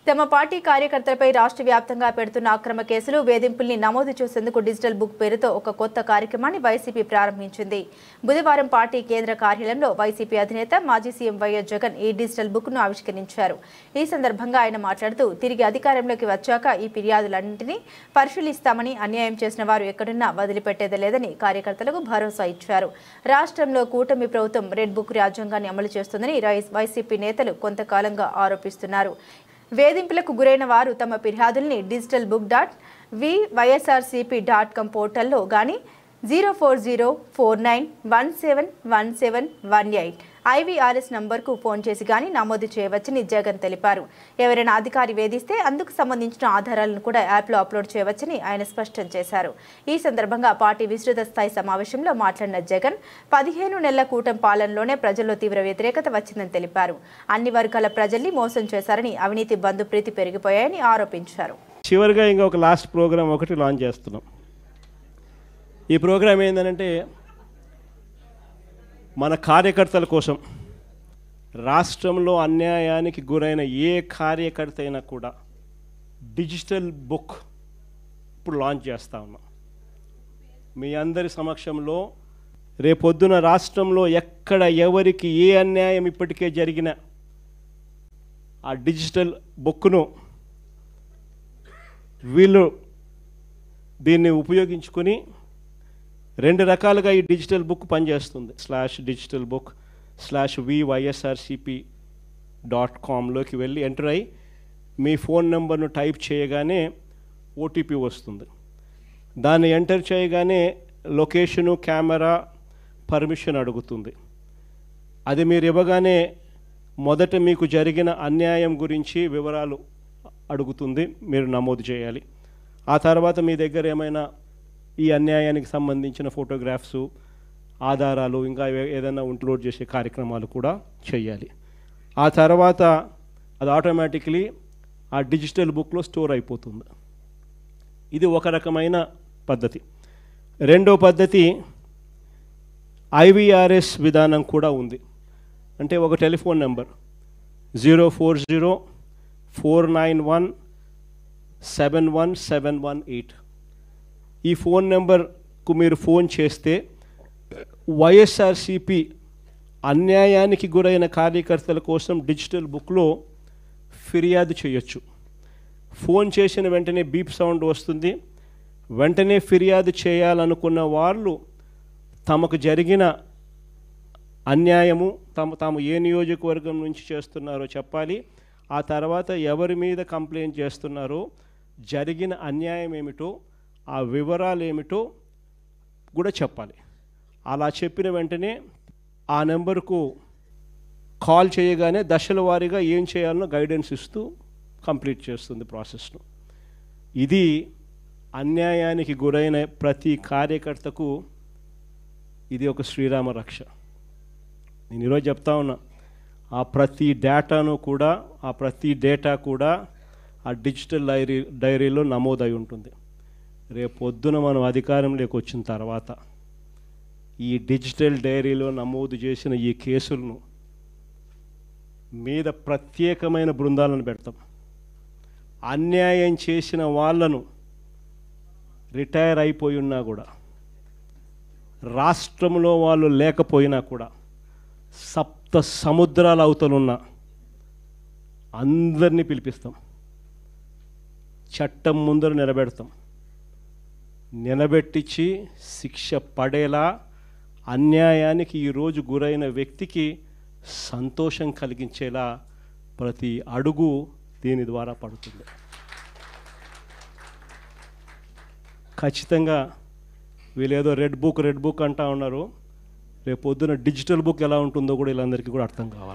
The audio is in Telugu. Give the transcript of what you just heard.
తమ పార్టీ కార్యకర్తలపై రాష్ట్ర వ్యాప్తంగా పెడుతున్న అక్రమ కేసులు వేధింపుల్ని నమోదు చేసేందుకు డిజిటల్ బుక్ పేరుతో ఒక కొత్త కార్యక్రమాన్ని వైసీపీ ప్రారంభించింది. బుధవారం పార్టీ కేంద్ర కార్యాలయంలో వైసీపీ అధినేత మాజీ సీఎం వైఎస్ జగన్ ఈ డిజిటల్ బుక్ను ఆవిష్కరించారు. ఈ సందర్భంగా ఆయన మాట్లాడుతూ తిరిగి అధికారంలోకి వచ్చాక ఈ ఫిర్యాదులన్నింటినీ పరిశీలిస్తామని, అన్యాయం చేసిన వారు ఎక్కడున్నా వదిలిపెట్టేది లేదని కార్యకర్తలకు భరోసా ఇచ్చారు. రాష్ట్రంలో కూటమి ప్రభుత్వం రెడ్ బుక్ రాజ్యాంగాన్ని అమలు చేస్తుందని వైసీపీ నేతలు కొంతకాలంగా ఆరోపిస్తున్నారు. వేధింపులకు గురైన వారు తమ ఫిర్యాదుల్ని digitalbook.vySRCP.com పోర్టల్లో గానీ 04049171718 IVRS నంబర్కు ఫోన్ చేసి గానీ నమోదు చేయవచ్చని జగన్ తెలిపారు. ఎవరైనా అధికారి వేధిస్తే అందుకు సంబంధించిన ఆధారాలను కూడా యాప్లో అప్లోడ్ చేయవచ్చని ఆయన స్పష్టం చేశారు. ఈ సందర్భంగా పార్టీ విస్తృత స్థాయి సమావేశంలో మాట్లాడిన జగన్ 15 నెలల కూటమి పాలనలోనే ప్రజల్లో తీవ్ర వ్యతిరేకత వచ్చిందని తెలిపారు. అన్ని వర్గాల ప్రజల్ని మోసం చేశారని, అవినీతి బంధుప్రీతి పెరిగిపోయాయని ఆరోపించారు. చివరిగా ఇంకొక లాస్ట్ ప్రోగ్రామ్ ఒకటి లాంచ్ చేస్తున్నాం. ఈ ప్రోగ్రాం ఏంటంటే మన కార్యకర్తల కోసం, రాష్ట్రంలో అన్యాయానికి గురైన ఏ కార్యకర్త అయినా కూడా డిజిటల్ బుక్ ఇప్పుడు లాంచ్ చేస్తూ ఉన్నాం. మీ అందరి సమక్షంలో రేపొద్దున రాష్ట్రంలో ఎక్కడ ఎవరికి ఏ అన్యాయం ఇప్పటికే జరిగినా ఆ డిజిటల్ బుక్ను వీళ్ళు దీన్ని ఉపయోగించుకొని రెండు రకాలుగా ఈ డిజిటల్ బుక్ పనిచేస్తుంది. /digitalbook/vySRCP.comలోకి వెళ్ళి ఎంటర్ అయ్యి మీ ఫోన్ నెంబర్ను టైప్ చేయగానే ఓటీపీ వస్తుంది. దాన్ని ఎంటర్ చేయగానే లొకేషను, కెమెరా, పర్మిషన్ అడుగుతుంది. అది మీరు ఇవ్వగానే మొదట మీకు జరిగిన అన్యాయం గురించి వివరాలు అడుగుతుంది, మీరు నమోదు చేయాలి. ఆ తర్వాత మీ దగ్గర ఏమైనా ఈ అన్యాయానికి సంబంధించిన ఫోటోగ్రాఫ్స్, ఆధారాలు, ఇంకా ఏదైనా అప్లోడ్ చేసే కార్యక్రమాలు కూడా చేయాలి. ఆ తర్వాత అది ఆటోమేటిక్లీ ఆ డిజిటల్ బుక్లో స్టోర్ అయిపోతుంది. ఇది ఒక రకమైన పద్ధతి. రెండో పద్ధతి IVRS విధానం కూడా ఉంది. అంటే ఒక టెలిఫోన్ నెంబర్ 04049171718 ఈ ఫోన్ నెంబర్కు మీరు ఫోన్ చేస్తే వైఎస్ఆర్సిపి అన్యాయానికి గురైన కార్యకర్తల కోసం డిజిటల్ బుక్లో ఫిర్యాదు చేయొచ్చు. ఫోన్ చేసిన వెంటనే బీప్ సౌండ్ వస్తుంది. వెంటనే ఫిర్యాదు చేయాలనుకున్న వాళ్ళు తమకు జరిగిన అన్యాయము, తాము ఏ నియోజకవర్గం నుంచి చేస్తున్నారో చెప్పాలి. ఆ తర్వాత ఎవరి మీద కంప్లైంట్ చేస్తున్నారో, జరిగిన అన్యాయం ఏమిటో, ఆ వివరాలు ఏమిటో కూడా చెప్పాలి. అలా చెప్పిన వెంటనే ఆ నెంబర్కు కాల్ చేయగానే దశల వారీగా ఏం చేయాలనో గైడెన్స్ ఇస్తూ కంప్లీట్ చేస్తుంది ప్రాసెస్ను. ఇది అన్యాయానికి గురైన ప్రతి కార్యకర్తకు ఇది ఒక శ్రీరామ రక్ష. నేను ఈరోజు చెప్తా ఉన్నా, ఆ ప్రతి డేటా కూడా ఆ డిజిటల్ డైరీలో నమోదై ఉంటుంది. రేపు పొద్దున మనం అధికారంలోకి వచ్చిన తర్వాత ఈ డిజిటల్ డైరీలో నమోదు చేసిన ఈ కేసులను మీద ప్రత్యేకమైన బృందాలను పెడతాం. అన్యాయం చేసిన వాళ్ళను రిటైర్ అయిపోయి ఉన్నా కూడా, రాష్ట్రంలో వాళ్ళు లేకపోయినా కూడా, సప్త సముద్రాల అవతలున్న అందరినీ పిలిపిస్తాం. చట్టం ముందర నిలబెట్టించి శిక్ష పడేలా అన్యాయానికి ఈరోజు గురైన వ్యక్తికి సంతోషం కలిగించేలా ప్రతి అడుగు దీని ద్వారా పడుతుంది. ఖచ్చితంగా వీళ్ళేదో రెడ్ బుక్ అంటా ఉన్నారు. రేపు పొద్దున డిజిటల్ బుక్ ఎలా ఉంటుందో కూడా వీళ్ళందరికీ కూడా అర్థం కావాలి.